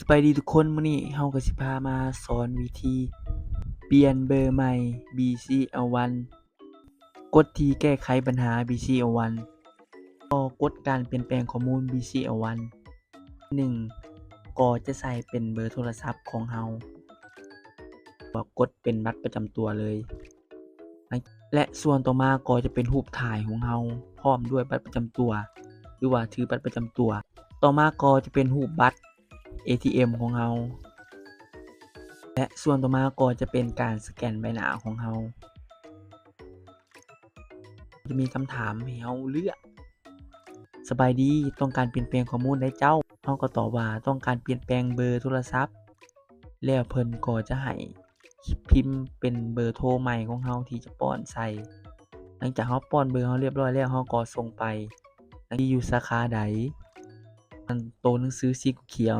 สบายดีทุกคนมื้อนี้เราก็สิพามาสอนวิธีเปลี่ยนเบอร์ใหม่ BCL1 กฎที่แก้ไขปัญหา BCL1 กฎการเปลี่ยนแปลงข้อมูล BCL1 1ก็จะใส่เป็นเบอร์โทรศัพท์ของเรากดเป็นบัตรประจำตัวเลย และส่วนต่อมาก็จะเป็นรูปถ่ายของเราพร้อมด้วยบัตรประจำตัว หรือว่าถือบัตรประจำตัว ต่อมาก็จะเป็นรูปบัตร ATM ของเรา และส่วนต่อมาก็จะเป็นการสแกนใบหน้าของเราจะมีคำถามให้เราเลือกสบายดีต้องการเปลี่ยนแปลงข้อมูลใดเจ้าเราก็ตอบว่าต้องการเปลี่ยนแปลงเบอร์โทรศัพท์แล้วเพิ่นก็จะให้พิมพ์เป็นเบอร์โทรใหม่ของเราที่จะป้อนใส่หลังจากเราป้อนเบอร์เราเรียบร้อยแล้วเราก็ส่งไปที่อยู่สาขาใดตัวหนังสือสีเขียว